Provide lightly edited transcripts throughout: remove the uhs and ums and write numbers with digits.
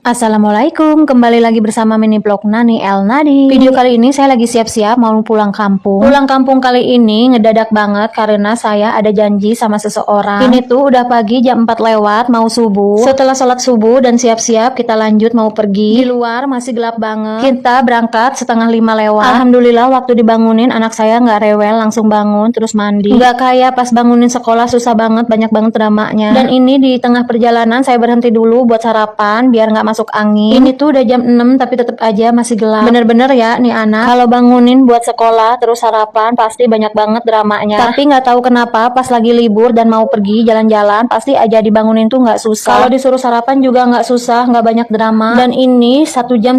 Assalamualaikum, kembali lagi bersama mini vlog Nani El Nadi. Video kali ini saya lagi siap-siap mau pulang kampung. Pulang kampung kali ini ngedadak banget karena saya ada janji sama seseorang. Ini tuh udah pagi jam 4 lewat mau subuh. Setelah sholat subuh dan siap-siap kita lanjut mau pergi. Di luar masih gelap banget. Kita berangkat setengah 5 lewat. Alhamdulillah waktu dibangunin anak saya nggak rewel, langsung bangun terus mandi. Nggak kayak pas bangunin sekolah susah banget, banyak banget dramanya. Dan ini di tengah perjalanan saya berhenti dulu buat sarapan biar nggak masuk angin. Ini tuh udah jam 6 tapi tetap aja masih gelap. Bener-bener ya nih anak kalau bangunin buat sekolah terus sarapan pasti banyak banget dramanya. Tapi nggak tahu kenapa pas lagi libur dan mau pergi jalan-jalan pasti aja dibangunin tuh nggak susah. Kalau disuruh sarapan juga nggak susah, nggak banyak drama. Dan ini 1,5 jam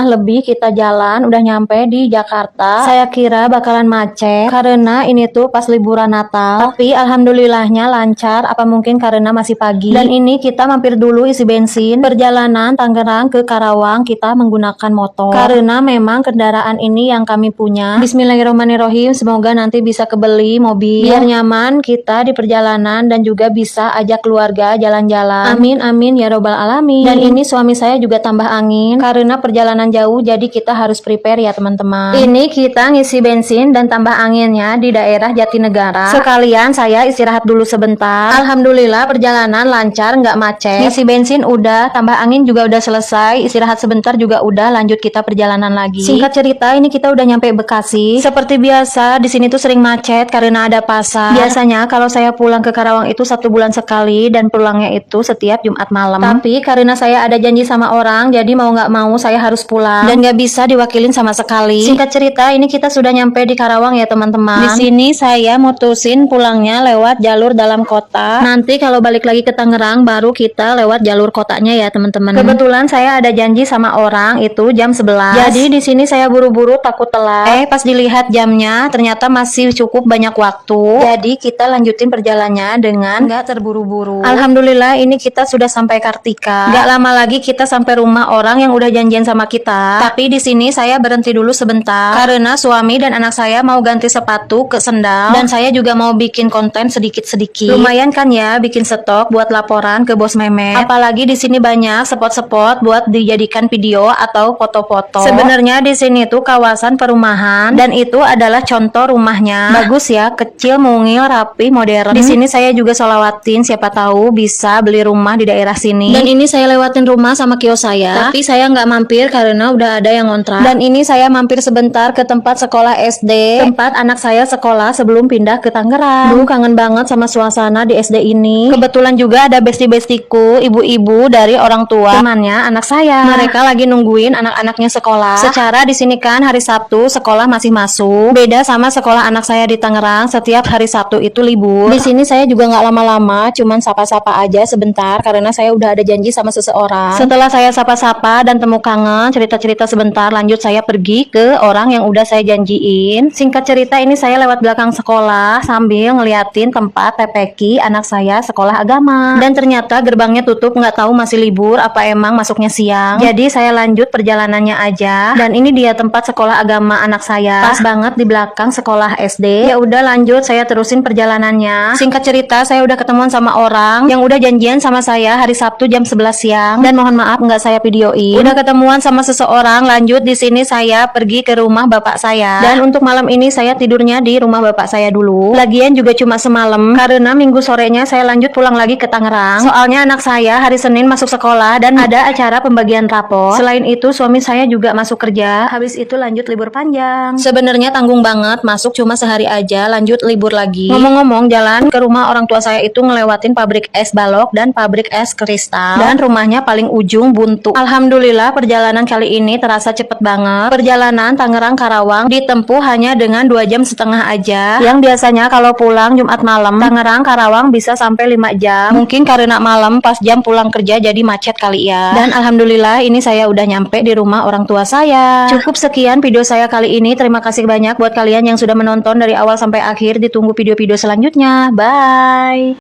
lebih kita jalan udah nyampe di Jakarta. Saya kira bakalan macet karena ini tuh pas liburan Natal. Tapi alhamdulillahnya lancar, apa mungkin karena masih pagi. Dan ini kita mampir dulu isi bensin. Perjalanan Tangerang ke Karawang kita menggunakan motor karena memang kendaraan ini yang kami punya. Bismillahirrahmanirrahim, semoga nanti bisa kebeli mobil biar nyaman kita di perjalanan dan juga bisa ajak keluarga jalan-jalan. Amin amin ya robbal alamin. Dan ini suami saya juga tambah angin karena perjalanan jauh, jadi kita harus prepare ya teman-teman. Ini kita ngisi bensin dan tambah anginnya di daerah Jatinegara. Sekalian saya istirahat dulu sebentar. Alhamdulillah perjalanan lancar, nggak macet. Ngisi bensin udah, tambah angin juga udah selesai, istirahat sebentar juga udah, lanjut kita perjalanan lagi. Singkat cerita ini kita udah nyampe Bekasi. Seperti biasa di sini tuh sering macet karena ada pasar. Biasanya kalau saya pulang ke Karawang itu 1 bulan sekali dan pulangnya itu setiap Jumat malam. Tapi karena saya ada janji sama orang, jadi mau nggak mau saya harus pulang dan nggak bisa diwakilin sama sekali. Singkat cerita ini kita sudah nyampe di Karawang ya teman-teman. Di sini saya mutusin pulangnya lewat jalur dalam kota. Nanti kalau balik lagi ke Tangerang baru kita lewat jalur kotanya ya teman-teman. Kebetulan saya ada janji sama orang itu jam 11. Jadi di sini saya buru-buru takut telat. Pas dilihat jamnya ternyata masih cukup banyak waktu. Jadi kita lanjutin perjalanannya dengan nggak terburu-buru. Alhamdulillah ini kita sudah sampai Kartika. Nggak lama lagi kita sampai rumah orang yang udah janjian sama kita. Tapi di sini saya berhenti dulu sebentar karena suami dan anak saya mau ganti sepatu ke sendal dan saya juga mau bikin konten sedikit-sedikit. Lumayan kan ya bikin stok buat laporan ke bos Memet. Apalagi di sini banyak spot-spot buat dijadikan video atau foto-foto. Sebenarnya di sini tuh kawasan perumahan dan itu adalah contoh rumahnya. Bagus ya, kecil, mungil, rapi, modern. Di sini saya juga sholawatin, siapa tahu bisa beli rumah di daerah sini. Dan ini saya lewatin rumah sama kios saya, tapi saya nggak mampir karena udah ada yang ngontrak. Dan ini saya mampir sebentar ke tempat sekolah SD, tempat anak saya sekolah sebelum pindah ke Tangerang. Duh, kangen banget sama suasana di SD ini. Kebetulan juga ada besti-bestiku, ibu-ibu dari orang tua temannya anak saya. Mereka lagi nungguin anak-anaknya sekolah. Secara di sini kan hari Sabtu sekolah masih masuk. Beda sama sekolah anak saya di Tangerang, setiap hari Sabtu itu libur. Di sini saya juga nggak lama-lama, cuman sapa-sapa aja sebentar karena saya udah ada janji sama seseorang. Setelah saya sapa-sapa dan temu kangen, cerita-cerita sebentar, lanjut saya pergi ke orang yang udah saya janjiin. Singkat cerita ini saya lewat belakang sekolah sambil ngeliatin tempat TPQ anak saya sekolah agama. Dan ternyata gerbangnya tutup, nggak tahu masih libur apa emang masuknya siang. Jadi saya lanjut perjalanannya aja. Dan ini dia tempat sekolah agama anak saya. Pas banget di belakang sekolah SD. Ya udah lanjut saya terusin perjalanannya. Singkat cerita saya udah ketemuan sama orang yang udah janjian sama saya hari Sabtu jam 11 siang. Dan mohon maaf nggak saya videoin. Udah ketemuan sama seseorang, lanjut di sini saya pergi ke rumah bapak saya. Dan untuk malam ini saya tidurnya di rumah bapak saya dulu. Lagian juga cuma semalam karena minggu sorenya saya lanjut pulang lagi ke Tangerang. Soalnya anak saya hari Senin masuk sekolah dan ada acara pembagian rapor. Selain itu suami saya juga masuk kerja. Habis itu lanjut libur panjang. Sebenarnya tanggung banget masuk cuma sehari aja lanjut libur lagi. Ngomong-ngomong jalan ke rumah orang tua saya itu ngelewatin pabrik es balok dan pabrik es kristal. Dan rumahnya paling ujung buntu. Alhamdulillah perjalanan kali ini terasa cepet banget. Perjalanan Tangerang Karawang ditempuh hanya dengan 2,5 jam aja. Yang biasanya kalau pulang Jumat malam Tangerang Karawang bisa sampai 5 jam. Mungkin karena malam pas jam pulang kerja jadi macet kali ya. Dan alhamdulillah ini saya udah nyampe di rumah orang tua saya. Cukup sekian video saya kali ini. Terima kasih banyak buat kalian yang sudah menonton dari awal sampai akhir. Ditunggu video-video selanjutnya. Bye.